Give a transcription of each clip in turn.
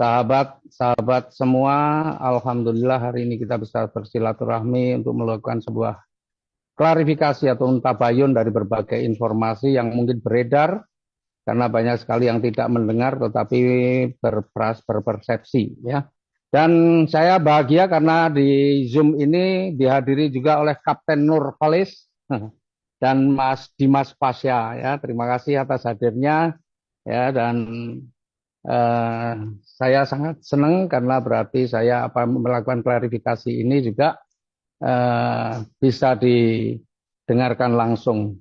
sahabat-sahabat semua, alhamdulillah hari ini kita bisa bersilaturahmi untuk melakukan sebuah klarifikasi atau tabayun dari berbagai informasi yang mungkin beredar karena banyak sekali yang tidak mendengar tetapi berpersepsi ya. Dan saya bahagia karena di Zoom ini dihadiri juga oleh Kapten Nur Khalis dan Mas Dimas Pasya ya. Terima kasih atas hadirnya ya dan Eh, saya sangat senang karena berarti saya melakukan klarifikasi ini juga bisa didengarkan langsung.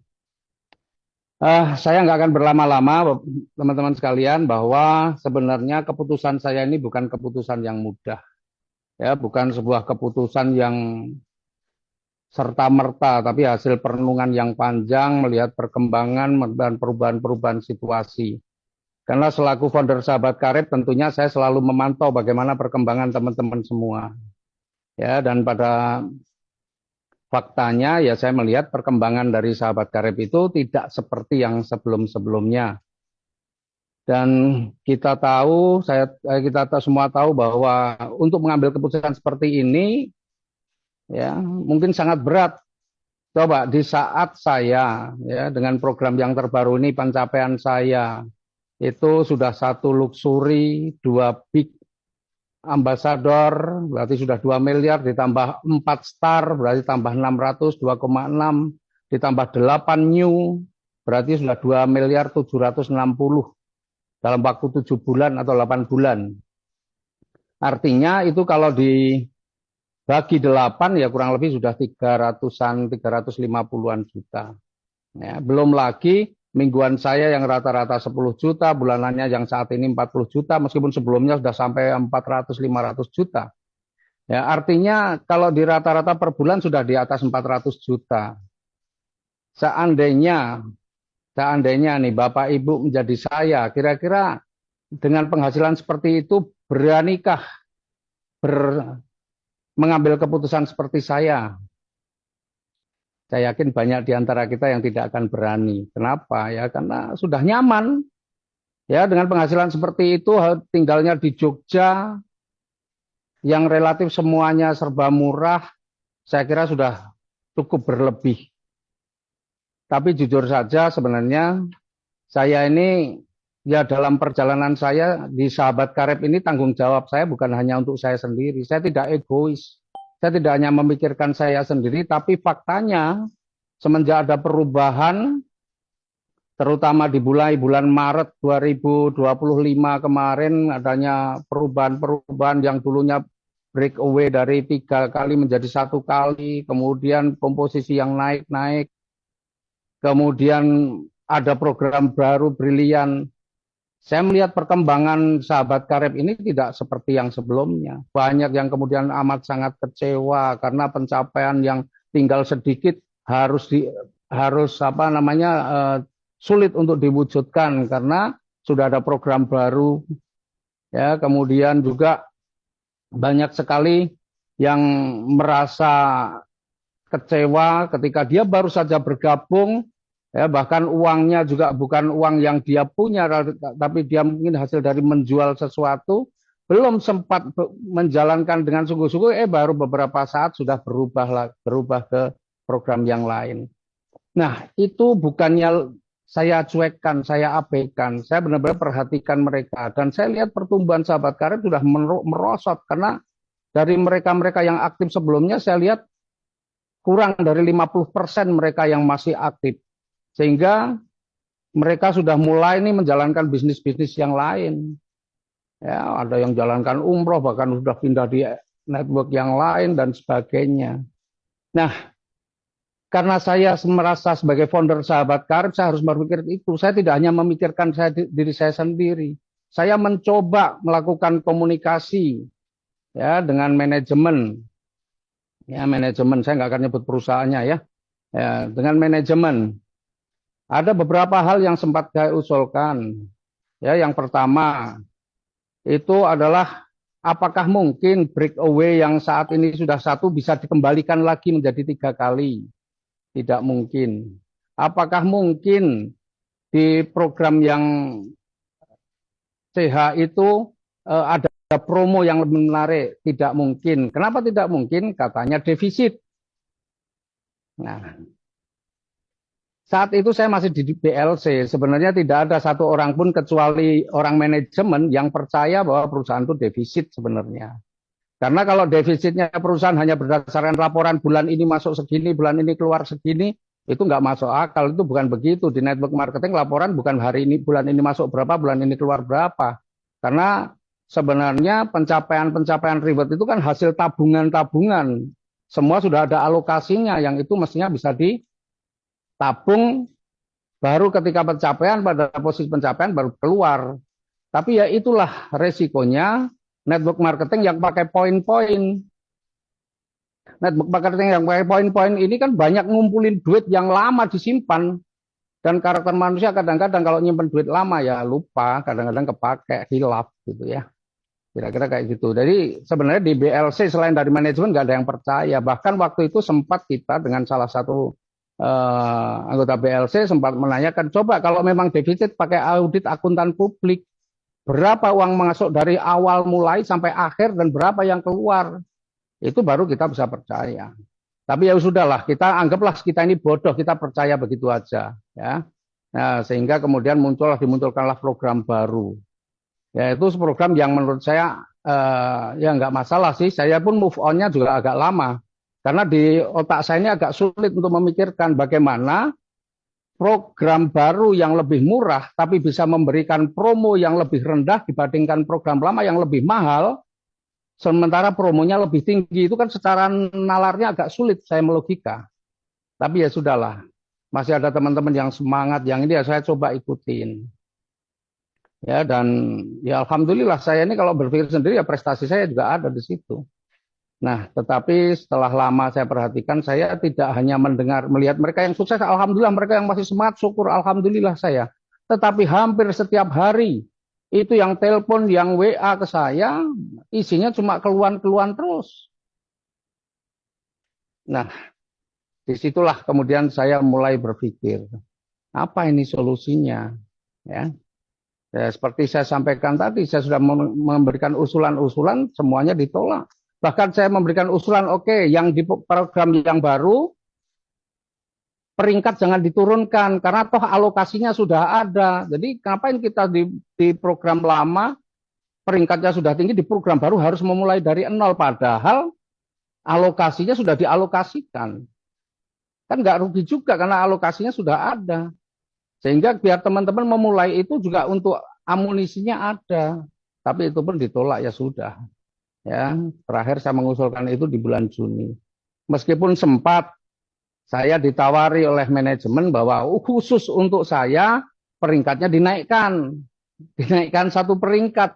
Saya nggak akan berlama-lama, teman-teman sekalian, bahwa sebenarnya keputusan saya ini bukan keputusan yang mudah, ya, bukan sebuah keputusan yang serta-merta, tapi hasil perenungan yang panjang melihat perkembangan dan perubahan-perubahan situasi. Karena selaku founder Sahabat Karib tentunya saya selalu memantau bagaimana perkembangan teman-teman semua. Ya, dan pada faktanya ya saya melihat perkembangan dari Sahabat Karib itu tidak seperti yang sebelum-sebelumnya. Dan kita semua tahu bahwa untuk mengambil keputusan seperti ini ya mungkin sangat berat. Coba di saat saya ya dengan program yang terbaru ini pencapaian saya itu sudah satu luxury, dua big ambassador, berarti sudah 2 miliar, ditambah 4 star, berarti tambah 600, 2,6, ditambah 8 new, berarti sudah 2 miliar 760 dalam waktu 7 bulan atau 8 bulan. Artinya itu kalau dibagi 8 ya kurang lebih sudah 300-an, 350-an juta. Ya, belum lagi mingguan saya yang rata-rata 10 juta, bulanannya yang saat ini 40 juta, meskipun sebelumnya sudah sampai 400-500 juta. Ya, artinya kalau di rata-rata per bulan sudah di atas 400 juta. Seandainya, seandainya nih Bapak Ibu menjadi saya, kira-kira dengan penghasilan seperti itu beranikah mengambil keputusan seperti saya? Saya yakin banyak di antara kita yang tidak akan berani. Kenapa? Ya karena sudah nyaman. Ya dengan penghasilan seperti itu, tinggalnya di Jogja, yang relatif semuanya serba murah, saya kira sudah cukup berlebih. Tapi jujur saja sebenarnya saya ini ya dalam perjalanan saya di Sahabat Karib ini tanggung jawab saya bukan hanya untuk saya sendiri. Saya tidak egois. Saya tidak hanya memikirkan saya sendiri, tapi faktanya semenjak ada perubahan, terutama di bulan Maret 2025 kemarin adanya perubahan-perubahan yang dulunya breakaway dari 3 kali menjadi 1 kali, kemudian komposisi yang naik-naik, kemudian ada program baru brilian. Saya melihat perkembangan Sahabat Karib ini tidak seperti yang sebelumnya. Banyak yang kemudian amat sangat kecewa karena pencapaian yang tinggal sedikit harus apa namanya sulit untuk diwujudkan karena sudah ada program baru. Ya, kemudian juga banyak sekali yang merasa kecewa ketika dia baru saja bergabung. Ya, bahkan uangnya juga bukan uang yang dia punya, tapi dia mungkin hasil dari menjual sesuatu, belum sempat menjalankan dengan sungguh-sungguh, baru beberapa saat sudah berubah ke program yang lain. Nah, itu bukannya saya cuekkan, saya abaikan, saya benar-benar perhatikan mereka, dan saya lihat pertumbuhan Sahabat Karib sudah merosot, karena dari mereka-mereka yang aktif sebelumnya, saya lihat kurang dari 50% mereka yang masih aktif. Sehingga mereka sudah mulai nih menjalankan bisnis-bisnis yang lain. Ya, ada yang jalankan umroh, bahkan sudah pindah di network yang lain dan sebagainya. Nah, karena saya merasa sebagai founder Sahabat Karib, saya harus berpikir itu. Saya tidak hanya memikirkan diri saya sendiri. Saya mencoba melakukan komunikasi ya dengan manajemen. Ya, manajemen, saya nggak akan nyebut perusahaannya ya. Ya, dengan manajemen. Ada beberapa hal yang sempat saya usulkan. Ya, yang pertama itu adalah apakah mungkin breakaway yang saat ini sudah 1 bisa dikembalikan lagi menjadi 3 kali? Tidak mungkin. Apakah mungkin di program yang CH itu ada promo yang lebih menarik. Tidak mungkin. Kenapa tidak mungkin? Katanya defisit. Nah, saat itu saya masih di BLC. Sebenarnya tidak ada satu orang pun kecuali orang manajemen yang percaya bahwa perusahaan itu defisit sebenarnya. Karena kalau defisitnya perusahaan hanya berdasarkan laporan bulan ini masuk segini, bulan ini keluar segini, itu nggak masuk akal. Itu bukan begitu. Di network marketing laporan bukan hari ini, bulan ini masuk berapa, bulan ini keluar berapa. Karena sebenarnya pencapaian-pencapaian reward itu kan hasil tabungan-tabungan. Semua sudah ada alokasinya, yang itu mestinya bisa ditabung, baru ketika pencapaian, pada posisi pencapaian baru keluar. Tapi ya itulah resikonya network marketing yang pakai poin-poin. Network marketing yang pakai poin-poin ini kan banyak ngumpulin duit yang lama disimpan. Dan karakter manusia kadang-kadang kalau nyimpen duit lama ya lupa, kadang-kadang kepake, hilaf gitu ya. Kira-kira kayak gitu. Jadi sebenarnya di BLC selain dari manajemen nggak ada yang percaya. Bahkan waktu itu sempat kita dengan salah satu anggota BLC sempat menanyakan, coba kalau memang defisit pakai audit akuntan publik, berapa uang masuk dari awal mulai sampai akhir dan berapa yang keluar. Itu baru kita bisa percaya. Tapi ya sudahlah, kita anggaplah kita ini bodoh, kita percaya begitu aja, ya. Nah, sehingga kemudian dimunculkanlah program baru. Ya, itu program yang menurut saya ya nggak masalah sih. Saya pun move on-nya juga agak lama. Karena di otak saya ini agak sulit untuk memikirkan bagaimana program baru yang lebih murah, tapi bisa memberikan promo yang lebih rendah dibandingkan program lama yang lebih mahal, sementara promonya lebih tinggi. Itu kan secara nalarnya agak sulit saya melogika. Tapi ya sudahlah, masih ada teman-teman yang semangat, yang ini ya saya coba ikutin. Ya, dan ya alhamdulillah saya ini kalau berpikir sendiri ya prestasi saya juga ada di situ. Nah, tetapi setelah lama saya perhatikan, saya tidak hanya melihat mereka yang sukses, alhamdulillah, mereka yang masih semangat, syukur, alhamdulillah saya. Tetapi hampir setiap hari itu yang telepon, yang WA ke saya, isinya cuma keluhan-keluhan terus. Nah, disitulah kemudian saya mulai berpikir, apa ini solusinya? Ya, ya seperti saya sampaikan tadi, saya sudah memberikan usulan-usulan, semuanya ditolak. Bahkan saya memberikan usulan, oke, yang di program yang baru, peringkat jangan diturunkan, karena toh alokasinya sudah ada. Jadi ngapain kita di program lama, peringkatnya sudah tinggi, di program baru harus memulai dari nol, padahal alokasinya sudah dialokasikan. Kan nggak rugi juga, karena alokasinya sudah ada. Sehingga biar teman-teman memulai itu juga untuk amunisinya ada. Tapi itu pun ditolak, ya sudah. Ya, terakhir saya mengusulkan itu di bulan Juni. Meskipun sempat saya ditawari oleh manajemen bahwa khusus untuk saya peringkatnya dinaikkan satu peringkat.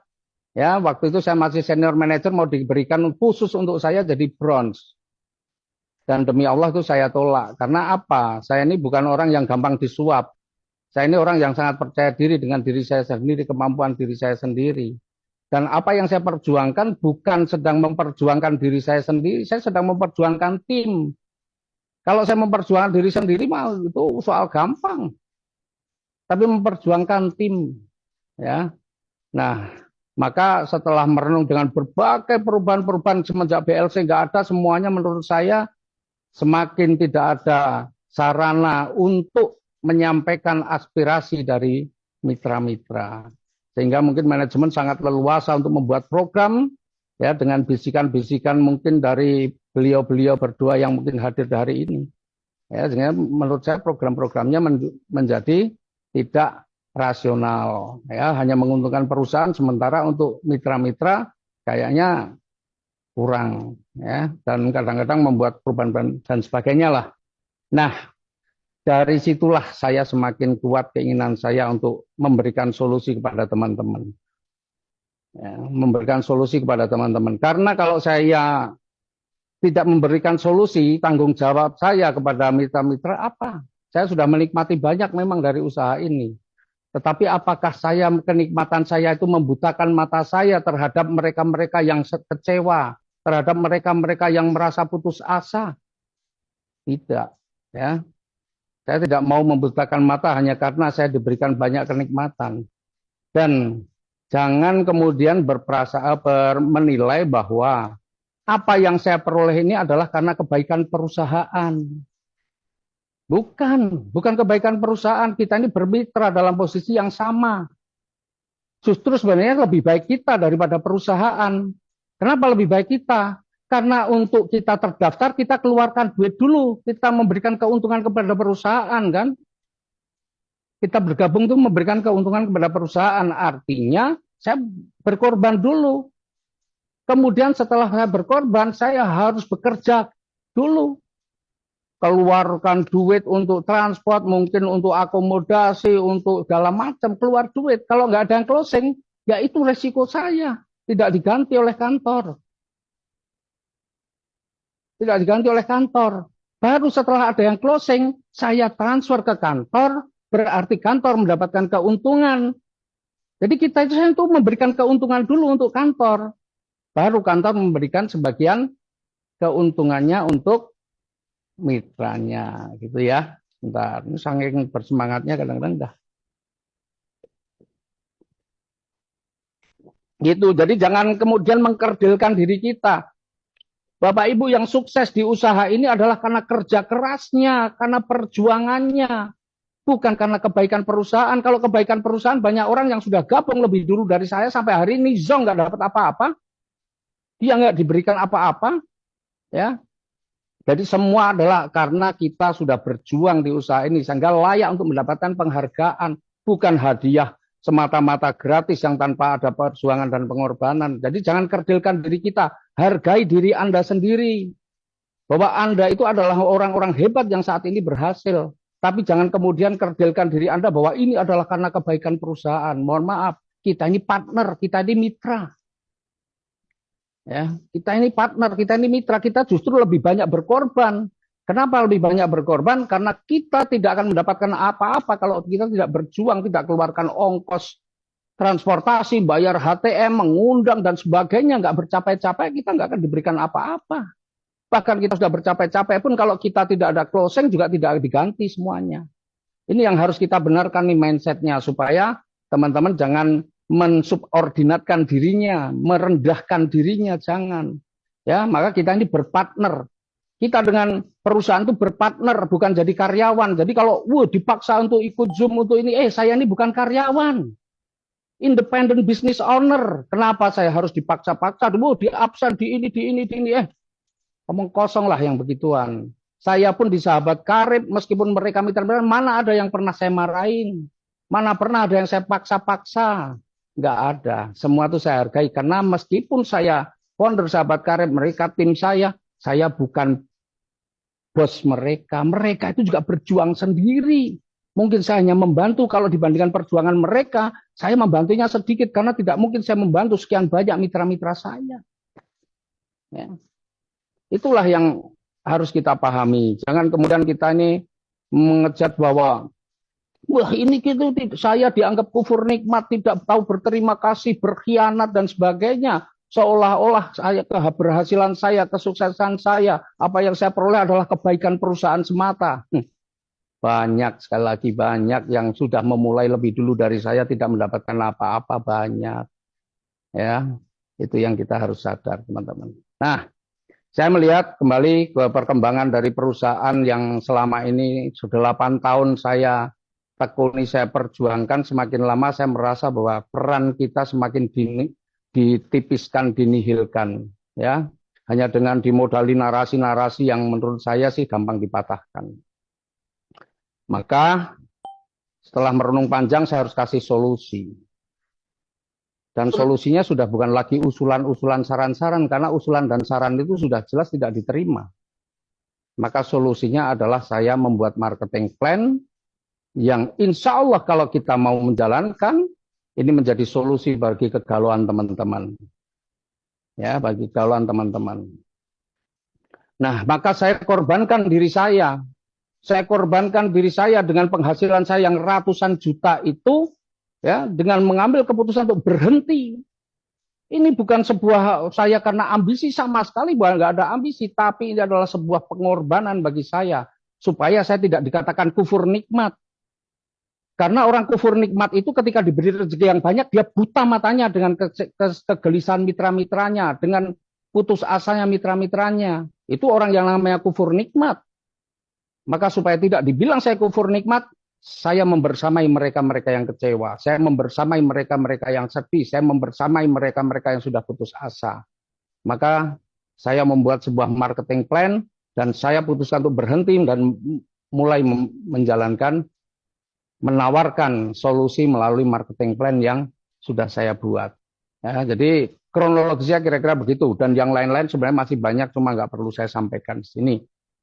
Ya, waktu itu saya masih senior manager, mau diberikan khusus untuk saya jadi bronze. Dan demi Allah itu saya tolak. Karena apa? Saya ini bukan orang yang gampang disuap. Saya ini orang yang sangat percaya diri dengan diri saya sendiri, kemampuan diri saya sendiri. Dan apa yang saya perjuangkan bukan sedang memperjuangkan diri saya sendiri, saya sedang memperjuangkan tim. Kalau saya memperjuangkan diri sendiri, mah itu soal gampang. Tapi memperjuangkan tim, ya. Nah, maka setelah merenung dengan berbagai perubahan-perubahan semenjak BLC nggak ada, semuanya menurut saya semakin tidak ada sarana untuk menyampaikan aspirasi dari mitra-mitra. Sehingga mungkin manajemen sangat leluasa untuk membuat program ya dengan bisikan-bisikan mungkin dari beliau-beliau berdua yang mungkin hadir hari ini. Ya, sehingga menurut saya program-programnya menjadi tidak rasional, ya hanya menguntungkan perusahaan, sementara untuk mitra-mitra kayaknya kurang, ya, dan kadang-kadang membuat perubahan dan sebagainya lah. Nah, dari situlah saya semakin kuat keinginan saya untuk memberikan solusi kepada teman-teman. Ya, memberikan solusi kepada teman-teman. Karena kalau saya tidak memberikan solusi, tanggung jawab saya kepada mitra-mitra apa? Saya sudah menikmati banyak memang dari usaha ini. Tetapi apakah kenikmatan saya itu membutakan mata saya terhadap mereka-mereka yang kecewa, terhadap mereka-mereka yang merasa putus asa? Tidak. Ya. Saya tidak mau membutakan mata hanya karena saya diberikan banyak kenikmatan. Dan Jangan kemudian menilai bahwa apa yang saya peroleh ini adalah karena kebaikan perusahaan. Bukan kebaikan perusahaan. Kita ini bermitra dalam posisi yang sama. Justru sebenarnya lebih baik kita daripada perusahaan. Kenapa lebih baik kita? Karena untuk kita terdaftar, kita keluarkan duit dulu. Kita memberikan keuntungan kepada perusahaan, kan? Kita bergabung itu memberikan keuntungan kepada perusahaan. Artinya saya berkorban dulu. Kemudian setelah saya berkorban, saya harus bekerja dulu. Keluarkan duit untuk transport, mungkin untuk akomodasi, untuk segala macam, keluar duit. Kalau nggak ada yang closing, ya itu resiko saya. Tidak diganti oleh kantor. Tidak diganti oleh kantor. Baru setelah ada yang closing, saya transfer ke kantor, berarti kantor mendapatkan keuntungan. Jadi kita itu memberikan keuntungan dulu untuk kantor. Baru kantor memberikan sebagian keuntungannya untuk mitranya, gitu ya. Bentar, ini saking bersemangatnya kadang-kadang dah. Gitu, jadi jangan kemudian mengkerdilkan diri kita. Bapak Ibu yang sukses di usaha ini adalah karena kerja kerasnya, karena perjuangannya, bukan karena kebaikan perusahaan. Kalau kebaikan perusahaan, banyak orang yang sudah gabung lebih dulu dari saya sampai hari ini zong nggak dapat apa-apa, dia nggak diberikan apa-apa, ya. Jadi semua adalah karena kita sudah berjuang di usaha ini sehingga layak untuk mendapatkan penghargaan, bukan hadiah semata-mata gratis yang tanpa ada perjuangan dan pengorbanan. Jadi jangan kerdilkan diri kita, hargai diri Anda sendiri. Bahwa Anda itu adalah orang-orang hebat yang saat ini berhasil. Tapi jangan kemudian kerdilkan diri Anda bahwa ini adalah karena kebaikan perusahaan. Mohon maaf, kita ini partner, kita ini mitra. Ya, kita ini partner, kita ini mitra, kita justru lebih banyak berkorban. Kenapa lebih banyak berkorban? Karena kita tidak akan mendapatkan apa-apa kalau kita tidak berjuang, tidak keluarkan ongkos transportasi, bayar HTM, mengundang dan sebagainya, nggak bercapai-capai, kita nggak akan diberikan apa-apa. Bahkan kita sudah bercapai-capai pun kalau kita tidak ada closing juga tidak diganti semuanya. Ini yang harus kita benarkan nih mindsetnya supaya teman-teman jangan mensubordinatkan dirinya, merendahkan dirinya, jangan. Ya, maka kita ini berpartner. Kita dengan perusahaan itu berpartner, bukan jadi karyawan. Jadi kalau dipaksa untuk ikut Zoom untuk ini, saya ini bukan karyawan. Independent business owner. Kenapa saya harus dipaksa-paksa? Di absen, di ini. Ngomong kosong lah yang begituan. Saya pun di sahabat karib, meskipun mereka mitra, mana ada yang pernah saya marahin? Mana pernah ada yang saya paksa-paksa? Nggak ada. Semua itu saya hargai. Karena meskipun saya founder sahabat karib, mereka tim saya bukan bos mereka. Mereka itu juga berjuang sendiri. Mungkin saya hanya membantu kalau dibandingkan perjuangan mereka, saya membantunya sedikit karena tidak mungkin saya membantu sekian banyak mitra-mitra saya. Ya. Itulah yang harus kita pahami. Jangan kemudian kita ini mengejat bahwa ini gitu, saya dianggap kufur nikmat, tidak tahu berterima kasih, berkhianat dan sebagainya. Seolah-olah keberhasilan saya, kesuksesan saya, apa yang saya peroleh adalah kebaikan perusahaan semata. Banyak, sekali lagi banyak yang sudah memulai lebih dulu dari saya tidak mendapatkan apa-apa, banyak. Ya, itu yang kita harus sadar, teman-teman. Nah, saya melihat kembali ke perkembangan dari perusahaan yang selama ini sudah 8 tahun saya tekuni, saya perjuangkan. Semakin lama saya merasa bahwa peran kita semakin ditipiskan, dinihilkan, ya. Hanya dengan dimodali narasi-narasi yang menurut saya sih gampang dipatahkan. Maka setelah merenung panjang saya harus kasih solusi. Dan solusinya sudah bukan lagi usulan-usulan saran-saran, karena usulan dan saran itu sudah jelas tidak diterima. Maka solusinya adalah saya membuat marketing plan yang insya Allah kalau kita mau menjalankan, ini menjadi solusi bagi kegalauan teman-teman. Ya, bagi kegalauan teman-teman. Nah, maka saya korbankan diri saya. Saya korbankan diri saya dengan penghasilan saya yang ratusan juta itu, ya, dengan mengambil keputusan untuk berhenti. Ini bukan sebuah saya karena ambisi, sama sekali bahwa nggak ada ambisi, tapi ini adalah sebuah pengorbanan bagi saya supaya saya tidak dikatakan kufur nikmat. Karena orang kufur nikmat itu ketika diberi rezeki yang banyak, dia buta matanya dengan kegelisahan mitra-mitranya, dengan putus asanya mitra-mitranya. Itu orang yang namanya kufur nikmat. Maka supaya tidak dibilang saya kufur nikmat, saya membersamai mereka-mereka yang kecewa. Saya membersamai mereka-mereka yang sedih. Saya membersamai mereka-mereka yang sudah putus asa. Maka saya membuat sebuah marketing plan dan saya putuskan untuk berhenti dan mulai menjalankan, menawarkan solusi melalui marketing plan yang sudah saya buat. Ya, jadi kronologisnya kira-kira begitu. Dan yang lain-lain sebenarnya masih banyak, cuma nggak perlu saya sampaikan di sini.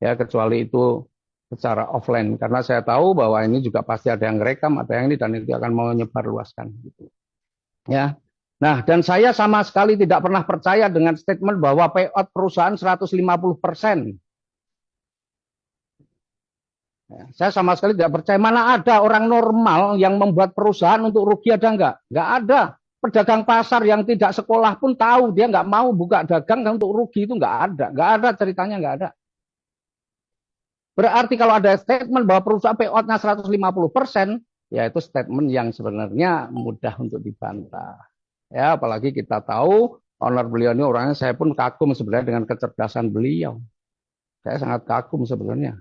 Ya, kecuali itu secara offline. Karena saya tahu bahwa ini juga pasti ada yang rekam, ada yang ini, dan itu akan menyebarluaskan. Gitu. Ya. Nah, dan saya sama sekali tidak pernah percaya dengan statement bahwa payout perusahaan 150%. Ya, saya sama sekali tidak percaya. Mana ada orang normal yang membuat perusahaan untuk rugi, ada enggak? Enggak ada. Pedagang pasar yang tidak sekolah pun tahu dia enggak mau buka dagang untuk rugi, itu enggak ada. Enggak ada ceritanya, enggak ada. Berarti kalau ada statement bahwa perusahaan payout-nya 150%, ya itu statement yang sebenarnya mudah untuk dibantah. Ya, apalagi kita tahu owner beliau ini orangnya, saya pun kagum sebenarnya dengan kecerdasan beliau. Saya sangat kagum sebenarnya.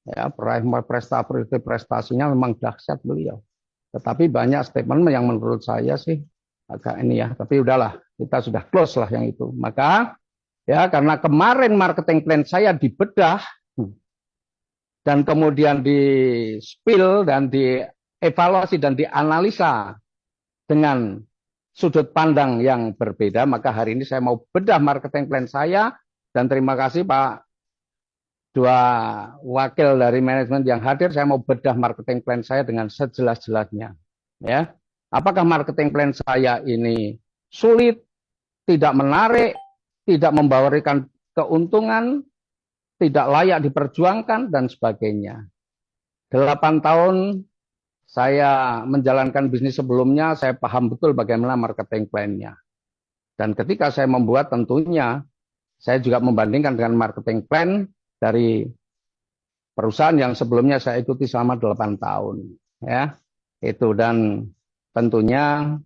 Ya, prestasinya memang dahsyat beliau. Tetapi banyak statement yang menurut saya sih agak ini ya. Tapi udahlah, kita sudah close lah yang itu. Maka ya karena kemarin marketing plan saya dibedah dan kemudian di spill dan dievaluasi dan dianalisa dengan sudut pandang yang berbeda, maka hari ini saya mau bedah marketing plan saya. Dan terima kasih Pak, dua wakil dari manajemen yang hadir, saya mau bedah marketing plan saya dengan sejelas-jelasnya. Ya, apakah marketing plan saya ini sulit, tidak menarik, tidak memberikan keuntungan, tidak layak diperjuangkan, dan sebagainya. 8 tahun saya menjalankan bisnis sebelumnya, saya paham betul bagaimana marketing plan-nya. Dan ketika saya membuat, tentunya saya juga membandingkan dengan marketing plan dari perusahaan yang sebelumnya saya ikuti selama 8 tahun. Ya, itu. Dan tentunya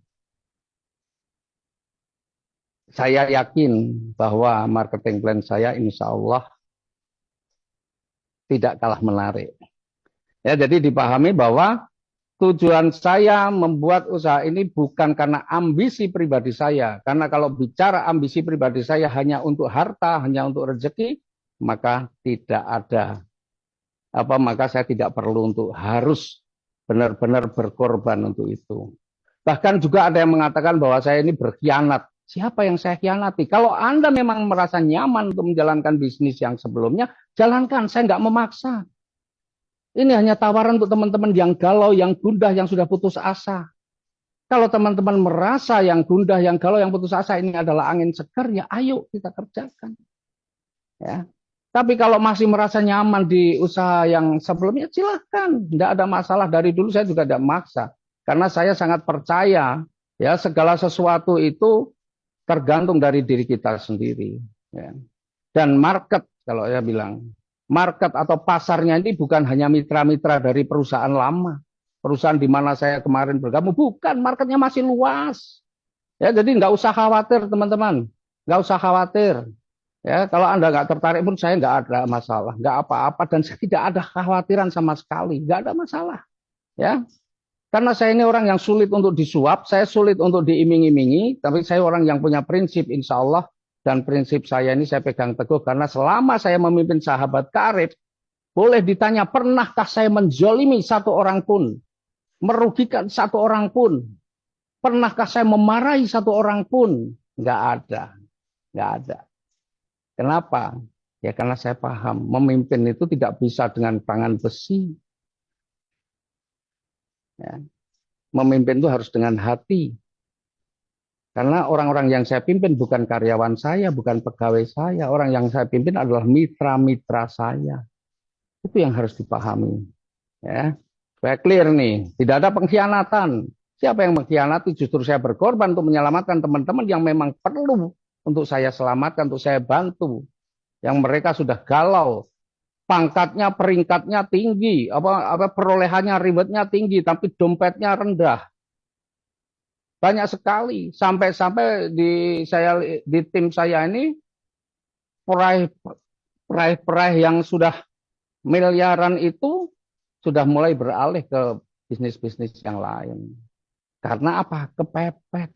saya yakin bahwa marketing plan saya insya Allah tidak kalah menarik. Ya, jadi dipahami bahwa tujuan saya membuat usaha ini bukan karena ambisi pribadi saya. Karena kalau bicara ambisi pribadi saya hanya untuk harta, hanya untuk rezeki, maka tidak ada maka saya tidak perlu untuk harus benar-benar berkorban untuk itu. Bahkan juga ada yang mengatakan bahwa saya ini berkhianat. Siapa yang saya khianati? Kalau Anda memang merasa nyaman untuk menjalankan bisnis yang sebelumnya, jalankan. Saya nggak memaksa. Ini hanya tawaran untuk teman-teman yang galau, yang gundah, yang sudah putus asa. Kalau teman-teman merasa yang gundah, yang galau, yang putus asa ini adalah angin segar, ya ayo kita kerjakan. Ya. Tapi kalau masih merasa nyaman di usaha yang sebelumnya, silahkan. Tidak ada masalah. Dari dulu saya juga tidak maksa. Karena saya sangat percaya, ya segala sesuatu itu tergantung dari diri kita sendiri. Ya. Dan market, kalau saya bilang, market atau pasarnya ini bukan hanya mitra-mitra dari perusahaan lama. Perusahaan di mana saya kemarin bergabung. Bukan, marketnya masih luas. Ya, jadi nggak usah khawatir teman-teman. Nggak usah khawatir. Ya, kalau Anda nggak tertarik pun saya nggak ada masalah. Nggak apa-apa. Dan saya tidak ada kekhawatiran sama sekali. Nggak ada masalah. Ya, karena saya ini orang yang sulit untuk disuap. Saya sulit untuk diiming-imingi. Tapi saya orang yang punya prinsip insya Allah. Dan prinsip saya ini saya pegang teguh karena selama saya memimpin sahabat karib, boleh ditanya pernahkah saya menzolimi satu orang pun, merugikan satu orang pun, pernahkah saya memarahi satu orang pun? Nggak ada, nggak ada. Kenapa? Ya karena saya paham memimpin itu tidak bisa dengan tangan besi. Ya. Memimpin itu harus dengan hati. Karena orang-orang yang saya pimpin bukan karyawan saya, bukan pegawai saya. Orang yang saya pimpin adalah mitra-mitra saya. Itu yang harus dipahami. Ya, supaya clear nih, tidak ada pengkhianatan. Siapa yang mengkhianati? Justru saya berkorban untuk menyelamatkan teman-teman yang memang perlu untuk saya selamatkan, untuk saya bantu. Yang mereka sudah galau, pangkatnya, peringkatnya tinggi, perolehannya, rewardnya tinggi, tapi dompetnya rendah. Banyak sekali, sampai-sampai di tim saya ini peraih yang sudah miliaran itu sudah mulai beralih ke bisnis-bisnis yang lain. Karena apa? Kepepet.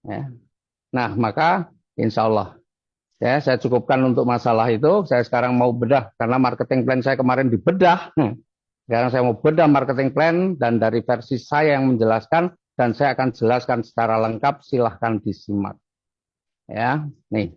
Ya. Nah, maka insya Allah ya, saya cukupkan untuk masalah itu. Saya sekarang mau bedah karena marketing plan saya kemarin dibedah. Sekarang saya mau bedah marketing plan dan dari versi saya yang menjelaskan dan saya akan jelaskan secara lengkap. Silahkan disimak. Ya, nih